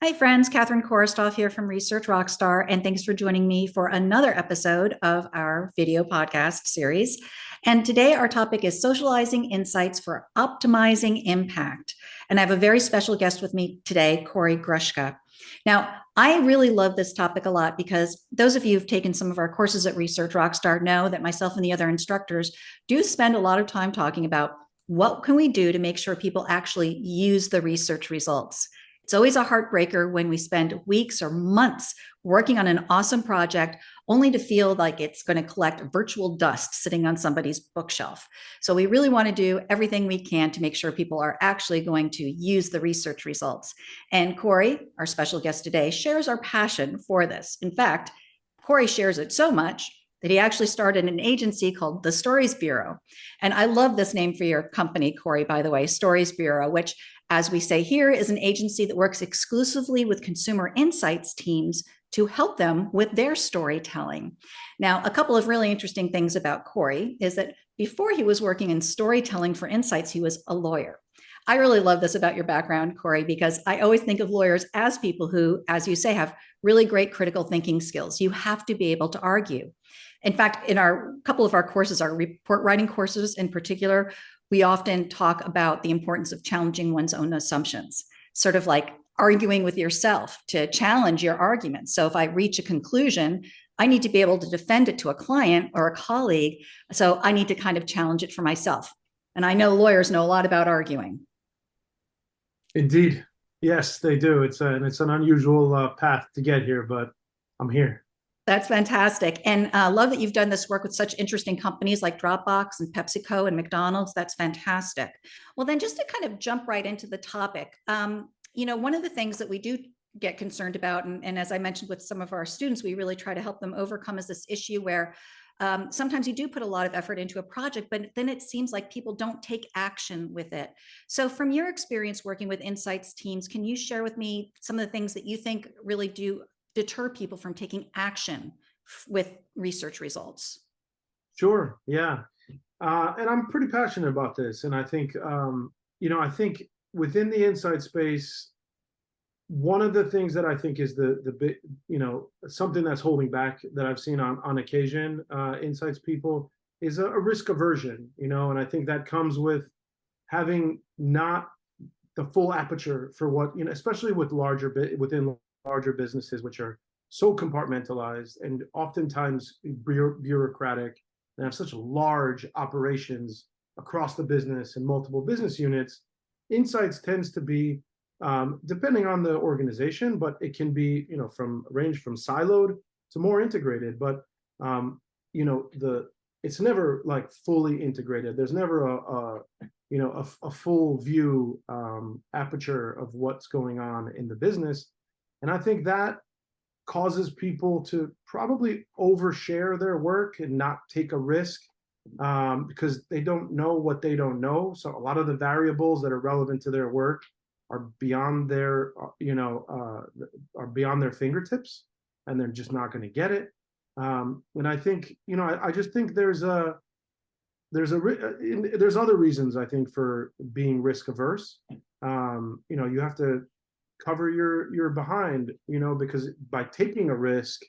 Hi, friends. Catherine Korostoff here from Research Rockstar, and thanks for joining me for another episode of our video podcast series. And today, our topic is socializing insights for optimizing impact. And I have a very special guest with me today, Kory Grushka. Now, I really love this topic a lot because those of you who've taken some of our courses at Research Rockstar know that myself and the other instructors do spend a lot of time talking about what can we do to make sure people actually use the research results. It's always a heartbreaker when we spend weeks or months working on an awesome project only to feel like it's going to collect virtual dust sitting on somebody's bookshelf. So we really want to do everything we can to make sure people are actually going to use the research results. And Kory, our special guest today, shares our passion for this. In fact, Kory shares it so much that he actually started an agency called the Stories Bureau. And I love this name for your company, Kory, by the way, Stories Bureau, which, as we say here, is an agency that works exclusively with consumer insights teams to help them with their storytelling. Now, a couple of really interesting things about Kory is that before he was working in storytelling for insights, he was a lawyer. I really love this about your background, Kory, because I always think of lawyers as people who, as you say, have really great critical thinking skills. You have to be able to argue. In fact, in our couple of our courses, our report writing courses in particular, we often talk about the importance of challenging one's own assumptions, sort of like arguing with yourself to challenge your argument. So if I reach a conclusion, I need to be able to defend it to a client or a colleague. So I need to kind of challenge it for myself. And I know lawyers know a lot about arguing. Indeed. Yes, they do. It's an unusual path to get here, but I'm here. That's fantastic. And love that you've done this work with such interesting companies like Dropbox and PepsiCo and McDonald's. That's fantastic. Well, then just to kind of jump right into the topic, one of the things that we do get concerned about, and as I mentioned with some of our students, we really try to help them overcome is this issue where sometimes you do put a lot of effort into a project, but then it seems like people don't take action with it. So from your experience working with insights teams, can you share with me some of the things that you think really do deter people from taking action with research results? Sure. Yeah. And I'm pretty passionate about this. And I think, I think within the insight space, one of the things that I think is the big, something that's holding back that I've seen on occasion, insights people is a risk aversion, and I think that comes with having not the full aperture for what, especially with within larger businesses, which are so compartmentalized and oftentimes bureaucratic and have such large operations across the business and multiple business units. Insights tends to be, depending on the organization, but it can be, from range from siloed to more integrated. But it's never like fully integrated. There's never a full view aperture of what's going on in the business. And I think that causes people to probably overshare their work and not take a risk because they don't know what they don't know. So a lot of the variables that are relevant to their work are beyond their, are beyond their fingertips, and they're just not going to get it. And I think, I just think there's other reasons I think for being risk averse. You have to cover your behind, because by taking a risk,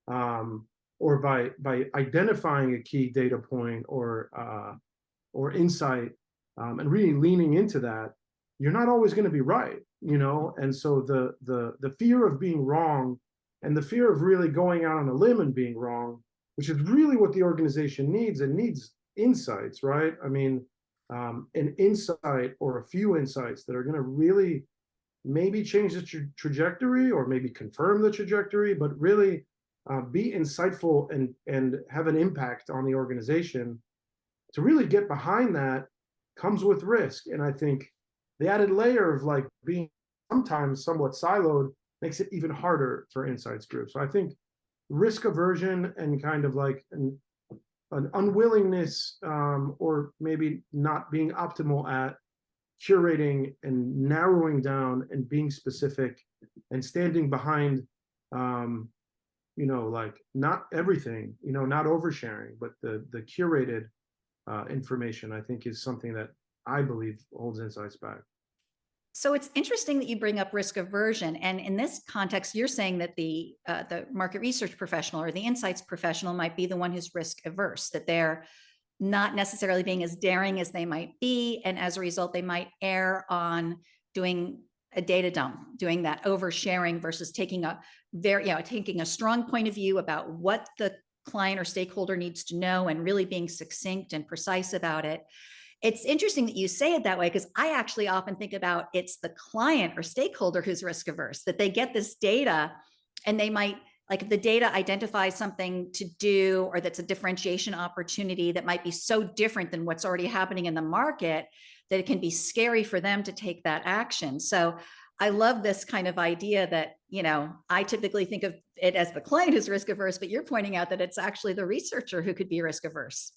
or by identifying a key data point or insight, and really leaning into that, you're not always going to be right, and so the fear of being wrong and the fear of really going out on a limb and being wrong, which is really what the organization needs, and needs insights, right? I mean, an insight or a few insights that are going to really maybe change the trajectory or maybe confirm the trajectory, but really be insightful and have an impact on the organization. To really get behind that comes with risk. And I think the added layer of like being sometimes somewhat siloed makes it even harder for insights groups. So I think risk aversion and kind of like an unwillingness, or maybe not being optimal at curating and narrowing down and being specific and standing behind, like not everything, not oversharing, but the curated information, I think is something that I believe holds insights back. So it's interesting that you bring up risk aversion, and in this context, you're saying that the market research professional or the insights professional might be the one who's risk averse, that they're not necessarily being as daring as they might be, and as a result, they might err on doing a data dump, doing that oversharing versus taking a taking a strong point of view about what the client or stakeholder needs to know and really being succinct and precise about it. It's interesting that you say it that way, because I actually often think about it's the client or stakeholder who's risk averse, that they get this data and they might, like, if the data identifies something to do or that's a differentiation opportunity that might be so different than what's already happening in the market, that it can be scary for them to take that action. So I love this kind of idea that, I typically think of it as the client who's risk averse, but you're pointing out that it's actually the researcher who could be risk averse.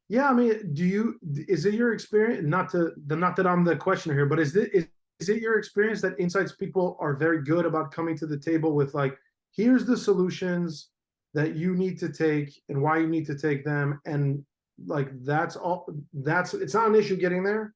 Yeah, I mean, is it your experience? Not that I'm the questioner here, but is it your experience that insights people are very good about coming to the table with, like, here's the solutions that you need to take and why you need to take them, and like that's all. It's not an issue getting there.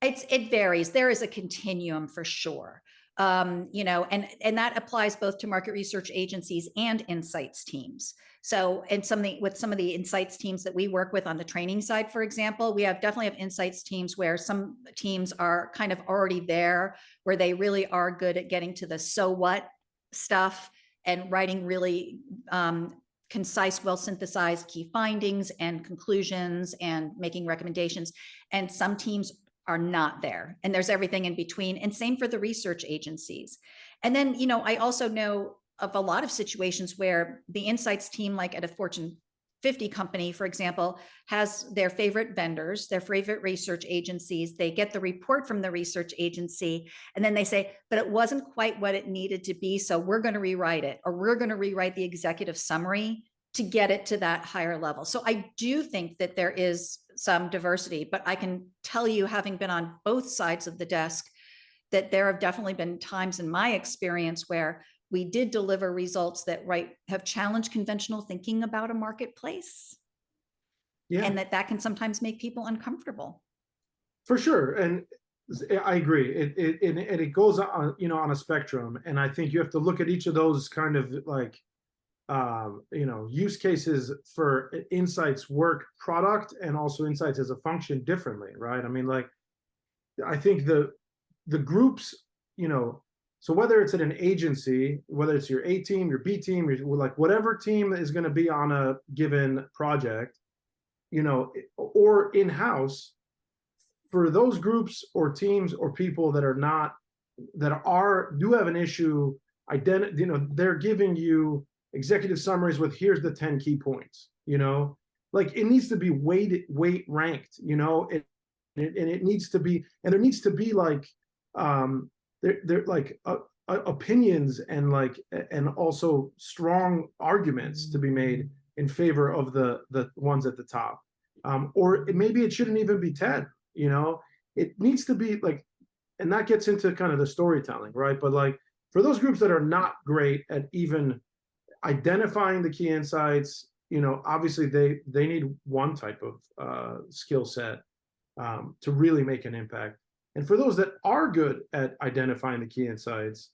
It varies. There is a continuum for sure. And that applies both to market research agencies and insights teams. So, and with some of the insights teams that we work with on the training side, for example, we definitely have insights teams where some teams are kind of already there, where they really are good at getting to the so what stuff and writing really concise, well synthesized key findings and conclusions and making recommendations. And some teams are not there, and there's everything in between, and same for the research agencies. And then, I also know of a lot of situations where the insights team, like at a Fortune 50 company, for example, has their favorite vendors, their favorite research agencies. They get the report from the research agency, and then they say, but it wasn't quite what it needed to be, so we're going to rewrite it, or we're going to rewrite the executive summary to get it to that higher level. So I do think that there is some diversity, but I can tell you, having been on both sides of the desk, that there have definitely been times in my experience where we did deliver results that have challenged conventional thinking about a marketplace, Yeah, and that can sometimes make people uncomfortable. for sure, and I agree. It goes on, on a spectrum, and I think you have to look at each of those kind of like use cases for insights work product and also insights as a function differently, right? I mean, like, I think the groups, so whether it's at an agency, whether it's your A team, your B team, like whatever team is going to be on a given project, or in-house, for those groups or teams or people that do have an issue, they're giving you executive summaries with, here's the 10 key points, like it needs to be weight ranked, and it needs to be, and there needs to be like they're like opinions and also strong arguments to be made in favor of the ones at the top, or maybe it shouldn't even be 10. It needs to be like, and that gets into kind of the storytelling, right? But like, for those groups that are not great at even identifying the key insights, obviously they need one type of skill set to really make an impact. And for those that are good at identifying the key insights,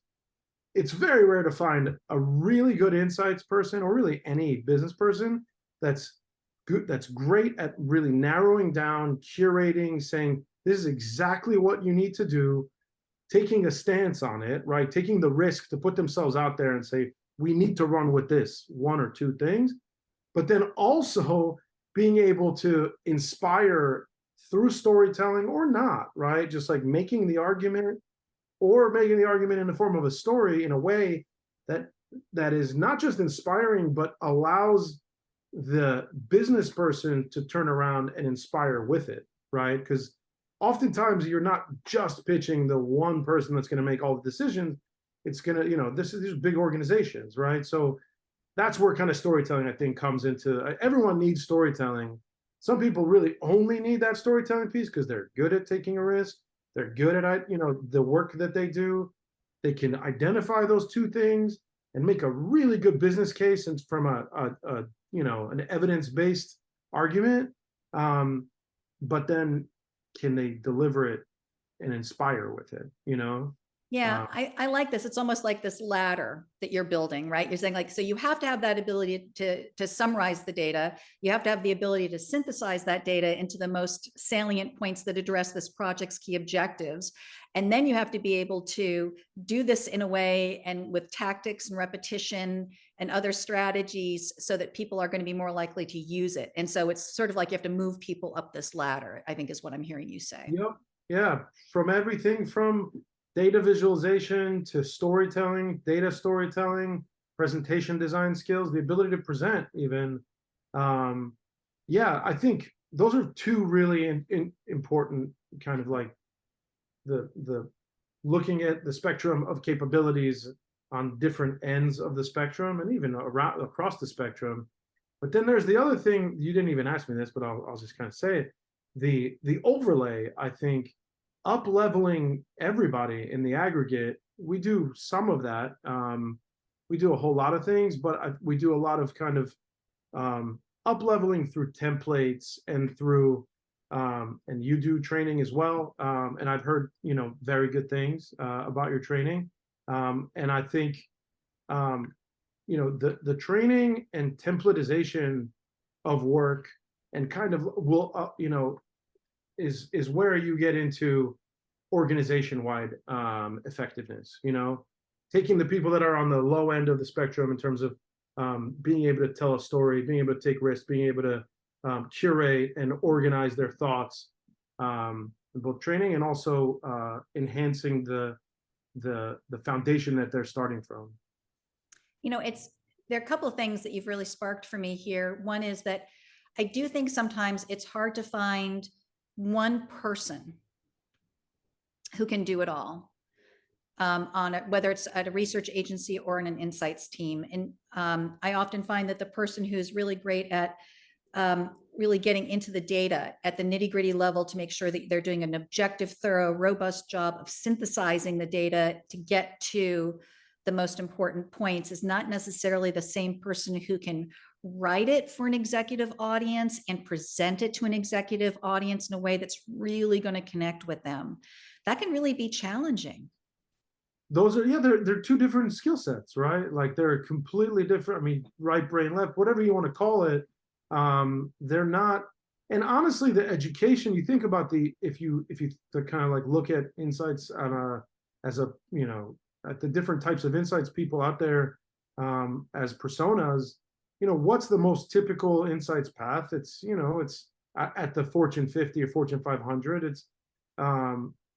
it's very rare to find a really good insights person, or really any business person that's good, that's great at really narrowing down, curating, saying this is exactly what you need to do, taking a stance on it, right? Taking the risk to put themselves out there and say, we need to run with this one or two things, but then also being able to inspire through storytelling or not, right? Just like making the argument, or making the argument in the form of a story in a way that is not just inspiring, but allows the business person to turn around and inspire with it, right? Because oftentimes you're not just pitching the one person that's going to make all the decisions. It's going to, these big organizations, right? So that's where kind of storytelling, I think, comes into. Everyone needs storytelling. Some people really only need that storytelling piece because they're good at taking a risk. They're good at, the work that they do. They can identify those two things and make a really good business case, and from an evidence-based argument. But then, can they deliver it inspire with it, you know? Yeah, I like this. It's almost like this ladder that you're building, right? You're saying like, so you have to have that ability to summarize the data. You have to have the ability to synthesize that data into the most salient points that address this project's key objectives. And then you have to be able to do this in a way and with tactics and repetition and other strategies so that people are going to be more likely to use it. And so it's sort of like you have to move people up this ladder, I think is what I'm hearing you say. Yep. Yeah. From everything from data visualization to storytelling, data storytelling, presentation design skills, the ability to present even. Yeah, I think those are two really important kind of like the looking at the spectrum of capabilities on different ends of the spectrum and even around across the spectrum. But then there's the other thing, you didn't even ask me this, but I'll just kind of say it. The overlay, I think, up leveling everybody in the aggregate. We do some of that. We do a whole lot of things, but we do a lot of kind of up leveling through templates and through and you do training as well. And I've heard, you know, very good things about your training. And I think you know, the training and templatization of work and kind of will you know, is where you get into organization-wide effectiveness, you know, taking the people that are on the low end of the spectrum in terms of being able to tell a story, being able to take risks, being able to curate and organize their thoughts, both training and also enhancing the foundation that they're starting from. You know, there are a couple of things that you've really sparked for me here. One is that I do think sometimes it's hard to find one person who can do it all on it, whether it's at a research agency or in an insights team. And I often find that the person who's really great at really getting into the data at the nitty-gritty level to make sure that they're doing an objective, thorough, robust job of synthesizing the data to get to the most important points is not necessarily the same person who can write it for an executive audience and present it to an executive audience in a way that's really going to connect with them. That can really be challenging. Those are, yeah, they're two different skill sets, right? Like they're completely different. I mean, right brain, left, whatever you want to call it. They're not. And honestly, the education, you think about if you to kind of like look at insights on as a, you know, at the different types of insights people out there as personas, you know, what's the most typical insights path? It's, you know, it's at the Fortune 50 or Fortune 500. It's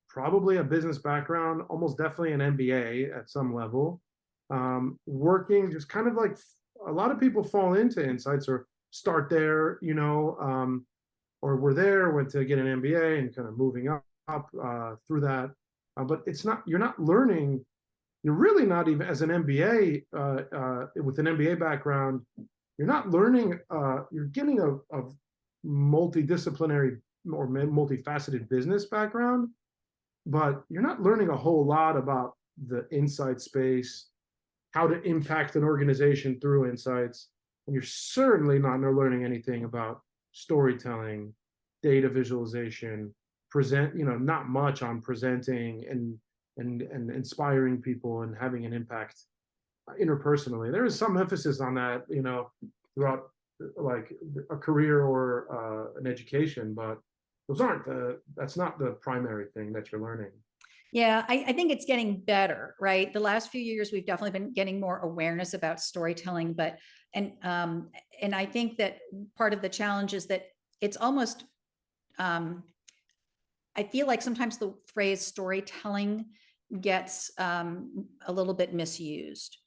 probably a business background, almost definitely an MBA at some level, working just kind of like a lot of people fall into insights or start there, you know, or were there, went to get an MBA and kind of moving up through that. But it's not, you're not learning, you're really not even as an MBA, with an MBA background, you're not learning, you're getting a multidisciplinary or multifaceted business background, but you're not learning a whole lot about the insight space, how to impact an organization through insights. And you're certainly not learning anything about storytelling, data visualization, you know, not much on presenting and inspiring people and having an impact interpersonally. There is some emphasis on that, you know, throughout like a career or an education, but that's not the primary thing that you're learning. Yeah, I think it's getting better, right? The last few years, we've definitely been getting more awareness about storytelling, and I think that part of the challenge is that it's almost, I feel like sometimes the phrase storytelling gets a little bit misused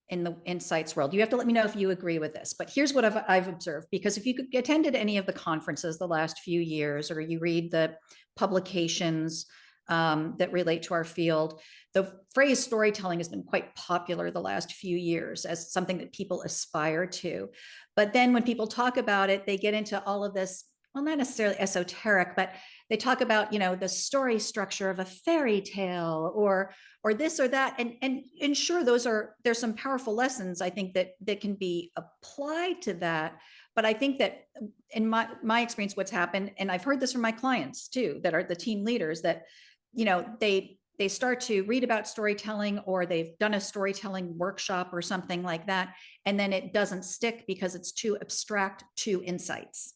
in the insights world. You have to let me know if you agree with this, but here's what I've observed, because if you attended any of the conferences the last few years, or you read the publications that relate to our field, the phrase storytelling has been quite popular the last few years as something that people aspire to. But then when people talk about it, they get into all of this, well, not necessarily esoteric, but they talk about, you know, the story structure of a fairy tale or this or that. And sure, there's some powerful lessons, I think, that can be applied to that. But I think that in my experience, what's happened, and I've heard this from my clients too, that are the team leaders, that they start to read about storytelling, or they've done a storytelling workshop or something like that, and then it doesn't stick because it's too abstract to insights.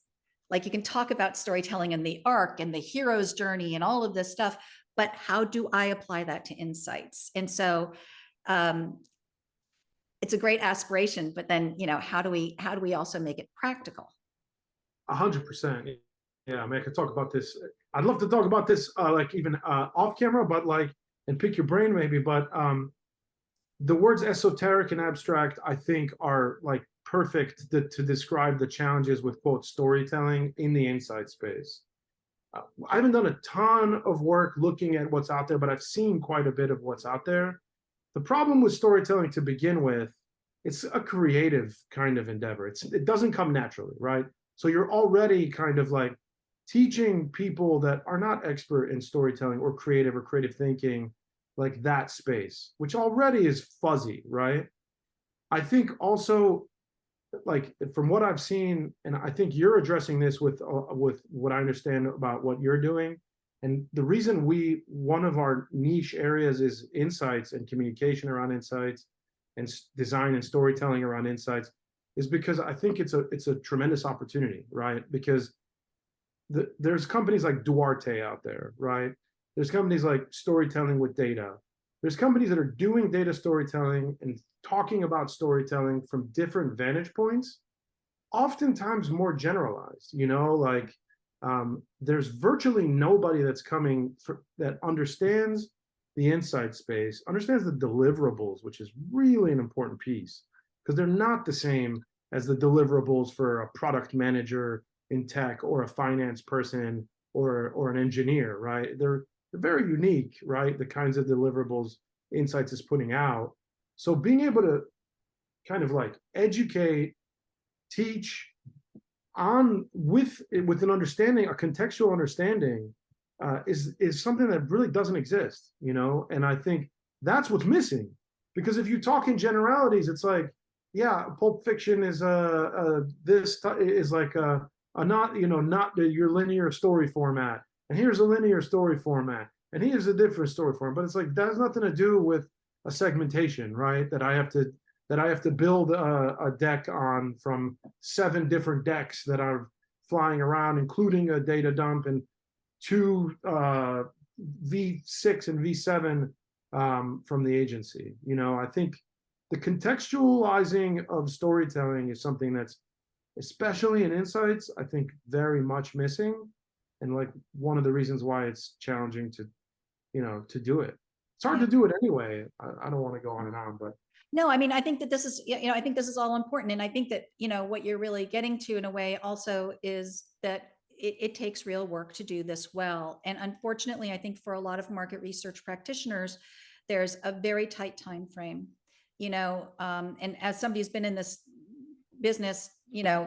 Like, you can talk about storytelling and the arc and the hero's journey and all of this stuff, but how do I apply that to insights? And so it's a great aspiration, but then, how do we also make it practical? 100%. Yeah, I mean, I could talk about this. I'd love to talk about this, like even off camera, but like, and pick your brain maybe. But the words esoteric and abstract, I think, are like perfect to describe the challenges with, quote, storytelling in the insight space. I haven't done a ton of work looking at what's out there, but I've seen quite a bit of what's out there. The problem with storytelling to begin with, it's a creative kind of endeavor. It doesn't come naturally, right? So you're already kind of like teaching people that are not expert in storytelling or creative thinking, like that space, which already is fuzzy, right? I think also, like from what I've seen, and I think you're addressing this with what I understand about what you're doing. And the reason one of our niche areas is insights and communication around insights, and design and storytelling around insights, is because I think it's a tremendous opportunity, right? Because there's companies like Duarte out there, right? There's companies like Storytelling with Data. There's companies that are doing data storytelling and talking about storytelling from different vantage points, oftentimes more generalized, like there's virtually nobody that's coming that understands the insight space, understands the deliverables, which is really an important piece, because they're not the same as the deliverables for a product manager in tech, or a finance person, or an engineer, right? They're very unique, right? The kinds of deliverables Insights is putting out. So being able to kind of like educate, teach on with an understanding, a contextual understanding, is something that really doesn't exist, And I think that's what's missing, because if you talk in generalities, it's like, yeah, Pulp Fiction is this is like a not not your linear story format, and here's a linear story format, and here's a different story format, but it's like that has nothing to do with a segmentation, right? That I have to build a deck on from 7 different decks that are flying around, including a data dump and 2 V6 and V7 from the agency. I think the contextualizing of storytelling is something that's, especially in insights, I think very much missing, and like one of the reasons why it's challenging to do it. It's hard to do it anyway. I don't want to go on and on, but no, I mean, I think that this is, I think this is all important. And I think that, what you're really getting to in a way also is that it takes real work to do this well. And unfortunately, I think for a lot of market research practitioners, there's a very tight time frame, and as somebody who's been in this business,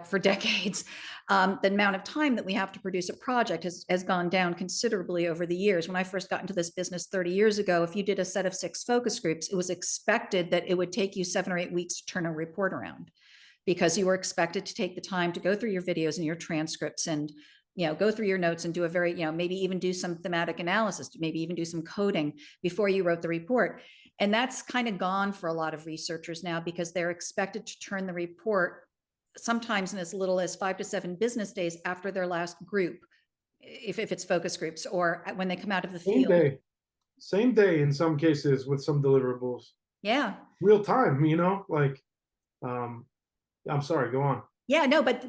for decades, the amount of time that we have to produce a project has gone down considerably over the years. When I first got into this business 30 years ago, if you did a set of 6 focus groups, it was expected that it would take you 7 or 8 weeks to turn a report around, because you were expected to take the time to go through your videos and your transcripts and go through your notes and do a very, maybe even do some thematic analysis, maybe even do some coding before you wrote the report. And that's kind of gone for a lot of researchers now, because they're expected to turn the report sometimes in as little as 5 to 7 business days after their last group, if it's focus groups, or when they come out of the field. Same day in some cases with some deliverables. Yeah. Real time, like, I'm sorry, go on. Yeah, no, but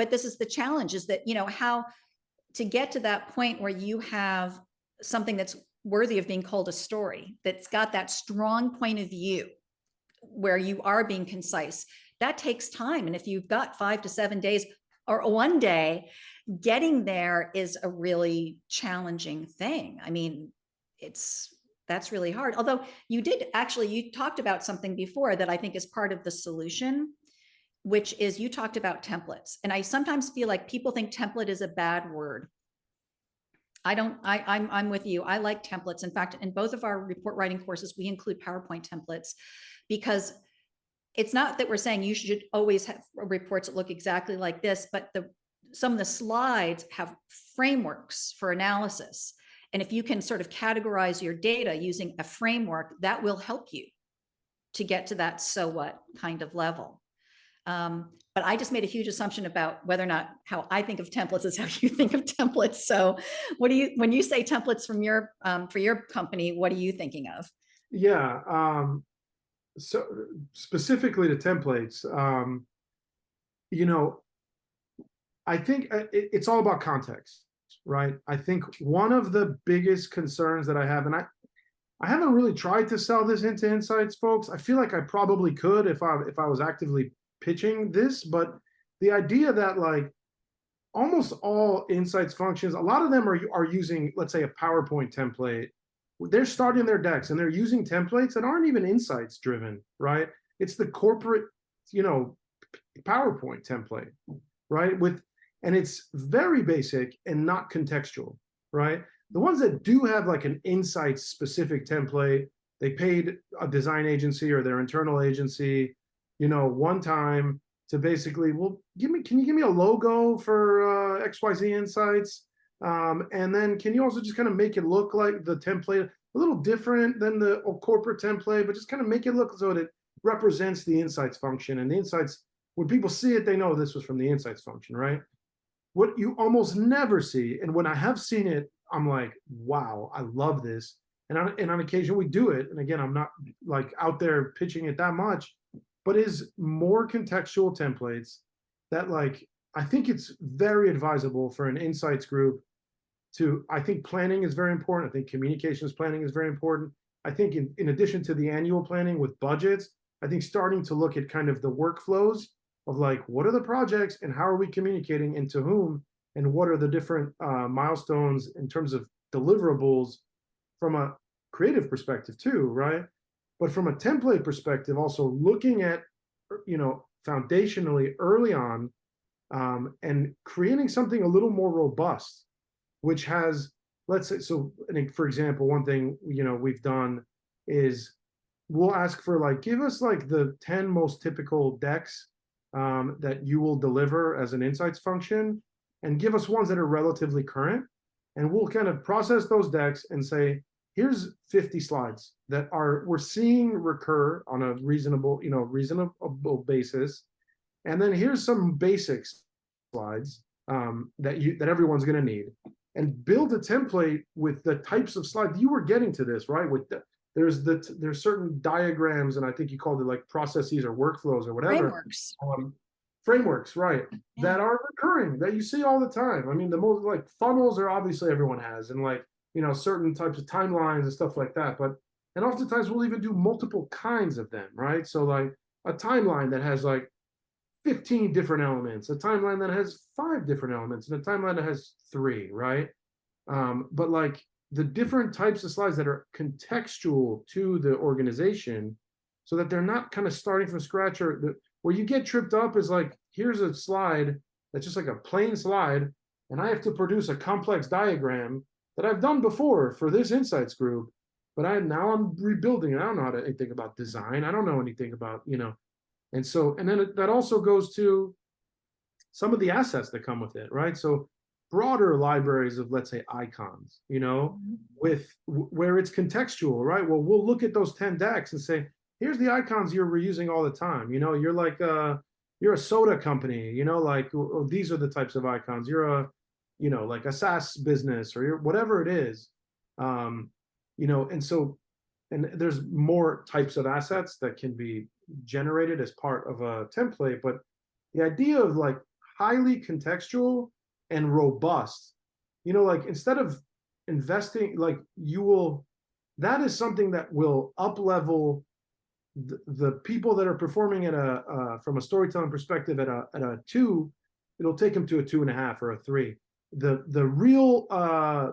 this is the challenge, is that, how to get to that point where you have something that's worthy of being called a story, that's got that strong point of view, where you are being concise. That takes time. And if you've got 5 to 7 days or 1 day, getting there is a really challenging thing. I mean, that's really hard. Although you talked about something before that I think is part of the solution, which is you talked about templates. And I sometimes feel like people think template is a bad word. I'm with you. I like templates. In fact, in both of our report writing courses, we include PowerPoint templates, because it's not that we're saying you should always have reports that look exactly like this, but some of the slides have frameworks for analysis. And if you can sort of categorize your data using a framework, that will help you to get to that so what kind of level. But I just made a huge assumption about whether or not how I think of templates is how you think of templates. So what do you, when you say templates from your, for your company, what are you thinking of? Yeah. So specifically to templates, you know, I think it's all about context, right? I think one of the biggest concerns that I have, and I haven't really tried to sell this into insights, folks. I feel like I probably could if I was actively pitching this, but the idea that like almost all insights functions, a lot of them are using, let's say, a PowerPoint template. They're starting their decks and they're using templates that aren't even insights driven, right? It's the corporate, you know, PowerPoint template, right? And it's very basic and not contextual, right? The ones that do have like an insights specific template, they paid a design agency or their internal agency, you know, one time to basically, well, can you give me a logo for XYZ Insights? And then can you also just kind of make it look like the template, a little different than the corporate template, but just kind of make it look so that it represents the insights function. And the insights, when people see it, they know this was from the insights function, right? What you almost never see, and when I have seen it, I'm like, wow, I love this. And on occasion we do it. And again, I'm not like out there pitching it that much, but is more contextual templates that like, I think it's very advisable for an insights group to, I think planning is very important. I think communications planning is very important. I think in addition to the annual planning with budgets, I think starting to look at kind of the workflows of like, what are the projects and how are we communicating and to whom, and what are the different milestones in terms of deliverables from a creative perspective too, right? But from a template perspective, also looking at, you know, foundationally early on, and creating something a little more robust, which has, let's say, so I think, for example, one thing, you know, we've done is we'll ask for like, give us like the 10 most typical decks that you will deliver as an insights function, and give us ones that are relatively current. And we'll kind of process those decks and say, here's 50 slides that we're seeing recur on a reasonable reasonable basis. And then here's some basics slides that everyone's going to need, and build a template with the types of slides you were getting to this, right? There's certain diagrams, and I think you called it like processes or workflows or whatever. Frameworks. Frameworks, right? Yeah. That are recurring, that you see all the time. I mean, the most like funnels are obviously everyone has, and like, you know, certain types of timelines and stuff like that. But, and oftentimes we'll even do multiple kinds of them, right? So like a timeline that has like 15 different elements, a timeline that has 5 different elements, and a timeline that has 3, right? But like the different types of slides that are contextual to the organization, so that they're not kind of starting from scratch, or where you get tripped up is like, here's a slide that's just like a plain slide, and I have to produce a complex diagram that I've done before for this insights group, but now I'm rebuilding it. I don't know anything about design. I don't know anything about, you know, and so, and then that also goes to some of the assets that come with it, right? So broader libraries of, let's say, icons, you know, where it's contextual, right? Well, we'll look at those 10 decks and say, here's the icons you're reusing all the time. You know, you're like you're a soda company, you know, like, oh, these are the types of icons. You're a, you know, like a SaaS business, or you're whatever it is. You know, and so, and there's more types of assets that can be generated as part of a template, but the idea of like highly contextual and robust, you know, like instead of investing, like that is something that will up level the people that are performing at from a storytelling perspective at a 2, it'll take them to a 2.5 or a 3. The real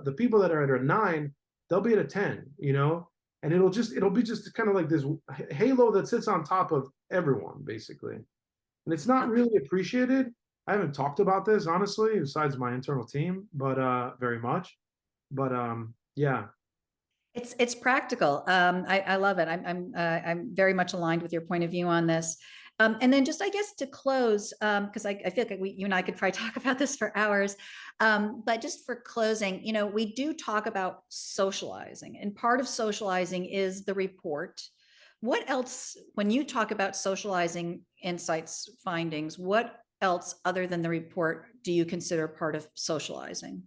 the people that are at a 9, they'll be at a 10, you know, and it'll be just kind of like this halo that sits on top of everyone basically, and it's not really appreciated. I haven't talked about this honestly, besides my internal team, but very much. But yeah. It's practical. I love it. I'm very much aligned with your point of view on this. And then just, I guess, to close, because I feel like you and I could probably talk about this for hours. But just for closing, we do talk about socializing, and part of socializing is the report. What else, when you talk about socializing insights, findings, what else other than the report do you consider part of socializing?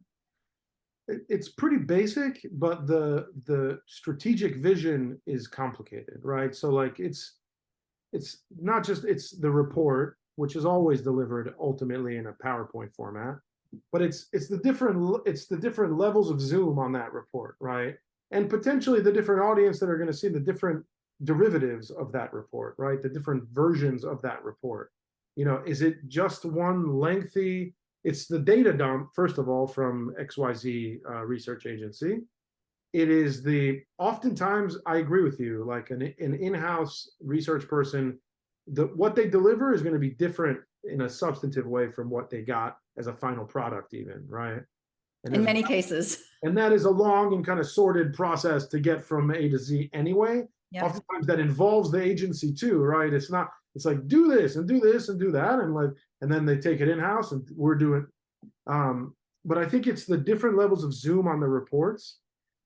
It's pretty basic, but the strategic vision is complicated, right? So like it's not just it's the report, which is always delivered ultimately in a PowerPoint format, but it's the different levels of zoom on that report, right? And potentially the different audience that are going to see the different derivatives of that report, right? The different versions of that report. Is it just one lengthy? It's the data dump, first of all, from XYZ research agency. It is oftentimes I agree with you, like an in-house research person, what they deliver is going to be different in a substantive way from what they got as a final product, even, right? And In many cases. and that is a long and kind of sorted process to get from A to Z anyway. Yep. Oftentimes that involves the agency too, right? It's like do this and do this and do that, and then they take it in-house and we're doing. But I think it's the different levels of zoom on the reports,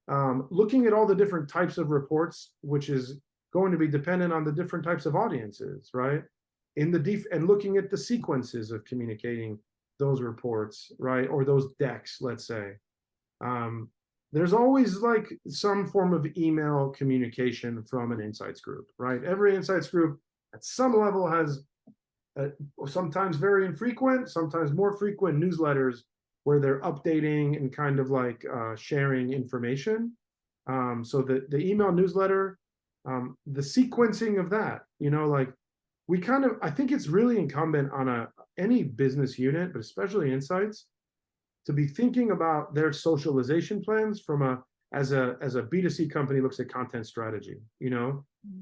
looking at all the different types of reports, which is going to be dependent on the different types of audiences, right? And looking at the sequences of communicating those reports, right? Or those decks, let's say. There's always like some form of email communication from an insights group, right? Every insights group at some level has sometimes very infrequent, sometimes more frequent newsletters where they're updating and kind of like sharing information. So the email newsletter, the sequencing of that, like I think it's really incumbent on any business unit, but especially insights, to be thinking about their socialization plans as a B2C company looks at content strategy.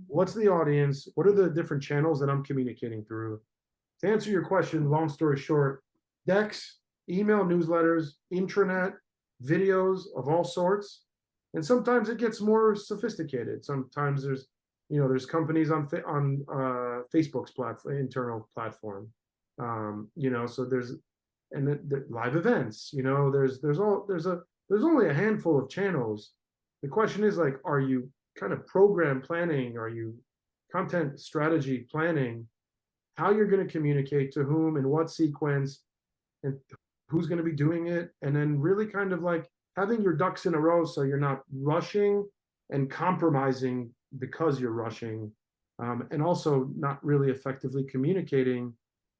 What's the audience? What are the different channels that I'm communicating through? To answer your question, long story short, decks, email newsletters, intranet, videos of all sorts. And sometimes it gets more sophisticated. Sometimes there's companies on Facebook's internal platform. So there's the live events. There's only a handful of channels. The question is like, are you kind of program planning? Are you content strategy planning? How you're going to communicate to whom and what sequence and who's going to be doing it, and then really kind of like having your ducks in a row so you're not rushing and compromising because you're rushing, and also not really effectively communicating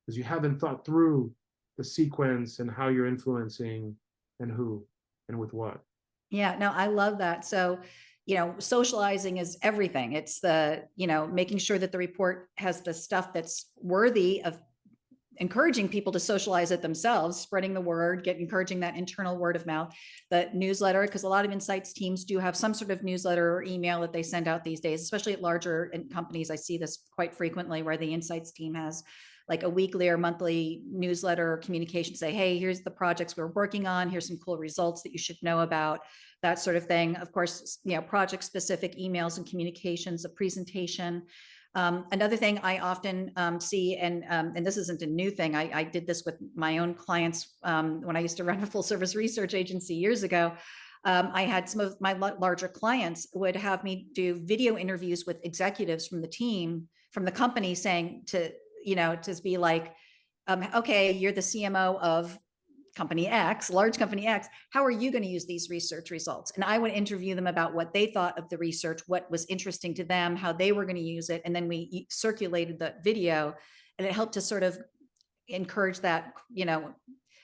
because you haven't thought through the sequence and how you're influencing and who and with what. Yeah, no, I love that. So, socializing is everything. It's making sure that the report has the stuff that's worthy of encouraging people to socialize it themselves, spreading the word, encouraging that internal word of mouth, the newsletter, because a lot of insights teams do have some sort of newsletter or email that they send out these days, especially at larger companies. I see this quite frequently where the insights team has like a weekly or monthly newsletter or communication, say, hey, here's the projects we're working on. Here's some cool results that you should know about, that sort of thing. Of course, project specific emails and communications, a presentation. Another thing I often see, and this isn't a new thing, I did this with my own clients when I used to run a full service research agency years ago. I had some of my larger clients would have me do video interviews with executives from the team, from the company, saying to be like, okay, you're the CMO of company X, large company X, how are you going to use these research results? And I would interview them about what they thought of the research, what was interesting to them, how they were going to use it. And then we circulated the video, and it helped to sort of encourage that,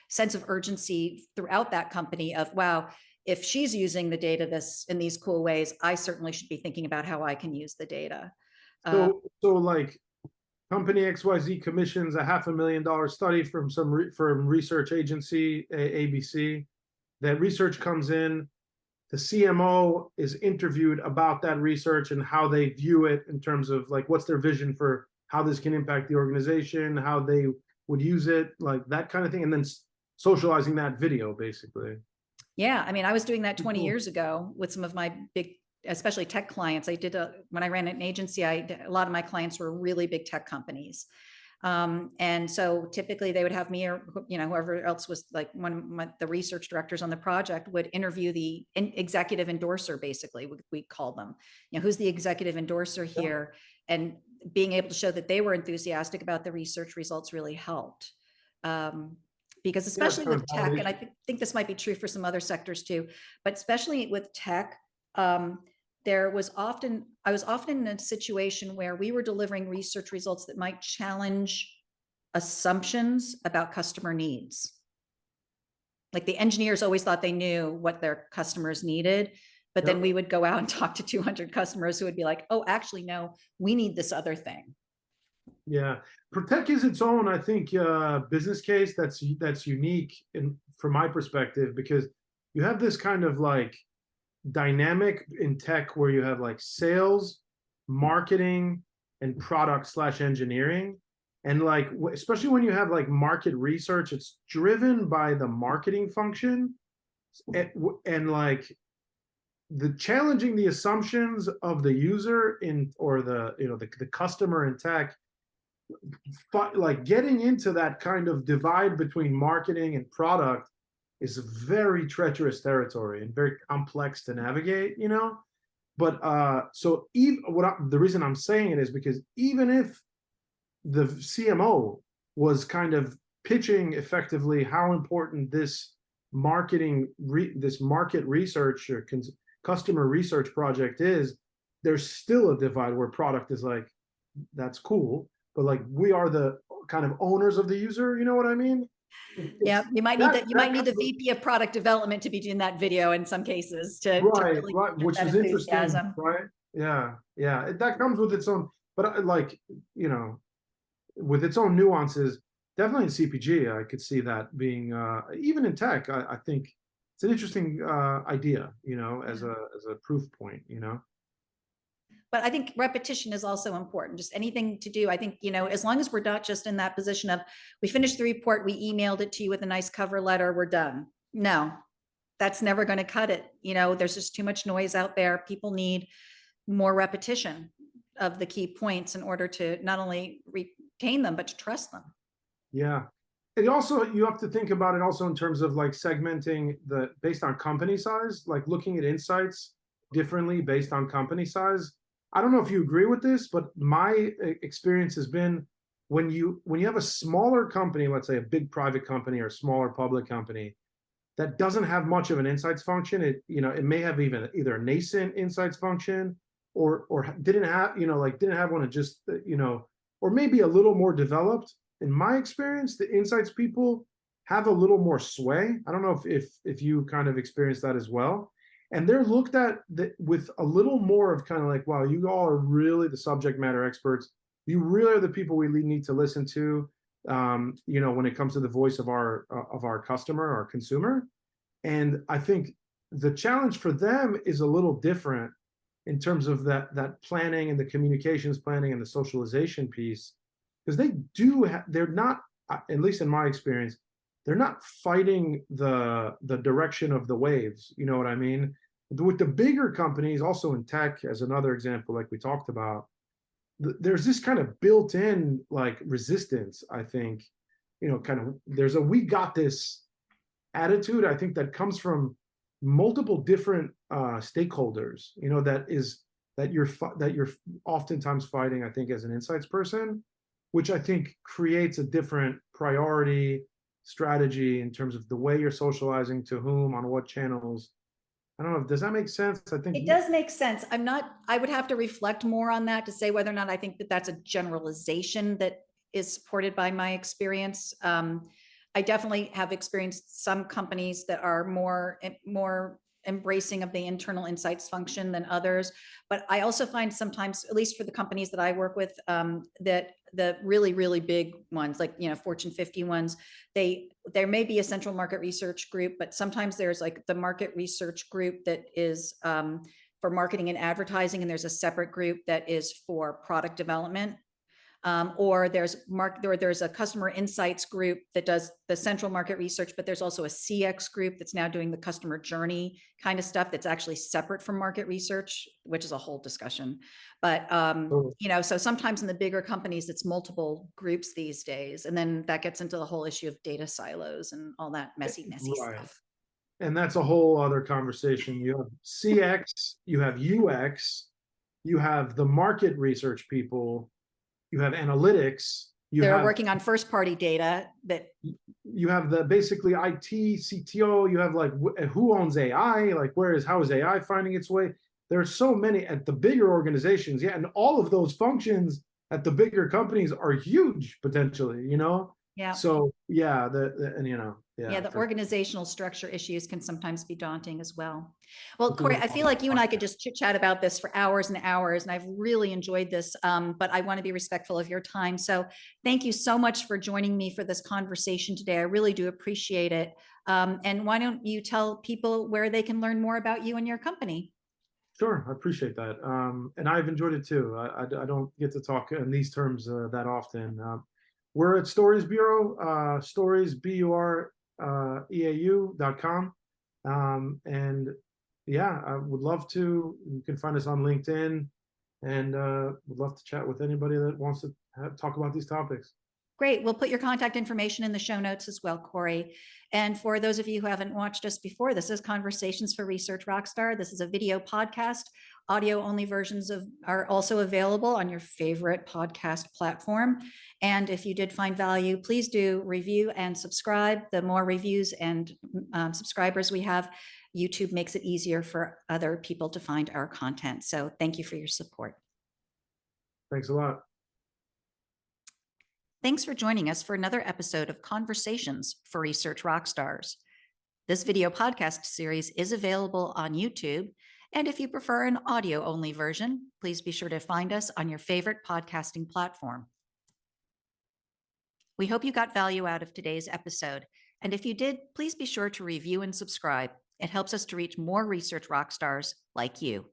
sense of urgency throughout that company of, wow, if she's using the data in these cool ways, I certainly should be thinking about how I can use the data. So like company XYZ commissions a $500,000 study from from research agency ABC. That research comes in, the CMO is interviewed about that research and how they view it in terms of like what's their vision for how this can impact the organization, how they would use it, like that kind of thing, and then socializing that video basically. Yeah, I mean, I was doing that 20 years ago with some of my big, especially tech clients. When I ran an agency, a lot of my clients were really big tech companies. And so typically they would have me or, whoever else was like the research directors on the project would interview the executive endorser, basically, we call them, who's the executive endorser here? And being able to show that they were enthusiastic about the research results really helped. Because especially with tech, and I think this might be true for some other sectors too, but especially with tech, I was often in a situation where we were delivering research results that might challenge assumptions about customer needs. Like the engineers always thought they knew what their customers needed, but then we would go out and talk to 200 customers who would be like, oh, actually, no, we need this other thing. Yeah, Protect is its own, I think, business case that's unique from my perspective, because you have this kind of like dynamic in tech where you have like sales, marketing, and product/engineering. And like, especially when you have like market research, it's driven by the marketing function, and like the challenging the assumptions of the user or the customer in tech, like getting into that kind of divide between marketing and product is very treacherous territory and very complex to navigate, But so even the reason I'm saying it is because even if the CMO was kind of pitching effectively how important this this market research or customer research project is, there's still a divide where product is like, that's cool, but like we are the kind of owners of the user, you know what I mean? Yeah, you might need that. You might need the VP of product development to be doing that video in some cases to really right, which is interesting, right? Yeah, that comes with its own, but like with its own nuances. Definitely in CPG, I could see that being even in tech. I think it's an interesting idea, as a proof point, But I think repetition is also important. Just anything to do. I think, as long as we're not just in that position of we finished the report, we emailed it to you with a nice cover letter, we're done. No, that's never going to cut it. There's just too much noise out there. People need more repetition of the key points in order to not only retain them, but to trust them. Yeah. And also, you have to think about it also in terms of like segmenting based on company size, like looking at insights differently based on company size. I don't know if you agree with this, but my experience has been when you have a smaller company, let's say a big private company or a smaller public company that doesn't have much of an insights function, it may have either a nascent insights function or didn't have one of just or maybe a little more developed. In my experience, the insights people have a little more sway. I don't know if you kind of experience that as well. And they're looked at with a little more of kind of like, wow, you all are really the subject matter experts. You really are the people we need to listen to, when it comes to the voice of our customer, our consumer. And I think the challenge for them is a little different in terms of that planning and the communications planning and the socialization piece, because they're not, at least in my experience, they're not fighting the direction of the waves. You know what I mean? With the bigger companies, also in tech, as another example, like we talked about, there's this kind of built-in like resistance. I think, kind of there's a "we got this" attitude. I think that comes from multiple different stakeholders. That you're oftentimes fighting. I think as an insights person, which I think creates a different priority strategy in terms of the way you're socializing, to whom, on what channels. I don't know. Does that make sense? I think it does make sense. I would have to reflect more on that to say whether or not I think that that's a generalization that is supported by my experience. I definitely have experienced some companies that are more embracing of the internal insights function than others. But I also find sometimes, at least for the companies that I work with, that the really, really big ones, like, Fortune 50 ones, there may be a central market research group, but sometimes there's like the market research group that is for marketing and advertising, and there's a separate group that is for product development. Or there's a customer insights group that does the central market research, but there's also a CX group that's now doing the customer journey kind of stuff that's actually separate from market research, which is a whole discussion. But So, so sometimes in the bigger companies, it's multiple groups these days, and then that gets into the whole issue of data silos and all that messy right. stuff. And that's a whole other conversation. You have CX, you have UX, you have the market research people, you have analytics, They're working on first party data that you have the basically IT, CTO, you have like who owns AI, like how is AI finding its way? There's so many at the bigger organizations, yeah, and all of those functions at the bigger companies are huge potentially, yeah. So yeah, and Yeah, the for organizational structure issues can sometimes be daunting as well. Well, something we Kory, can I talk feel like you and I could about. just chit chat about this for hours and hours, and I've really enjoyed this, but I want to be respectful of your time. So thank you so much for joining me for this conversation today. I really do appreciate it. And why don't you tell people where they can learn more about you and your company? Sure, I appreciate that. And I've enjoyed it too. I don't get to talk in these terms that often. We're at Stories Bureau, stories, BUREAU.com. And yeah, I would love to. You can find us on LinkedIn and would love to chat with anybody that wants to talk about these topics. Great. We'll put your contact information in the show notes as well, Kory. And for those of you who haven't watched us before, this is Conversations for Research Rockstar. This is a video podcast. Audio only versions are also available on your favorite podcast platform. And if you did find value, please do review and subscribe. The more reviews and subscribers we have, YouTube makes it easier for other people to find our content. So thank you for your support. Thanks a lot. Thanks for joining us for another episode of Conversations for Research Rockstars. This video podcast series is available on YouTube, and if you prefer an audio-only version, please be sure to find us on your favorite podcasting platform. We hope you got value out of today's episode, and if you did, please be sure to review and subscribe. It helps us to reach more research rock stars like you.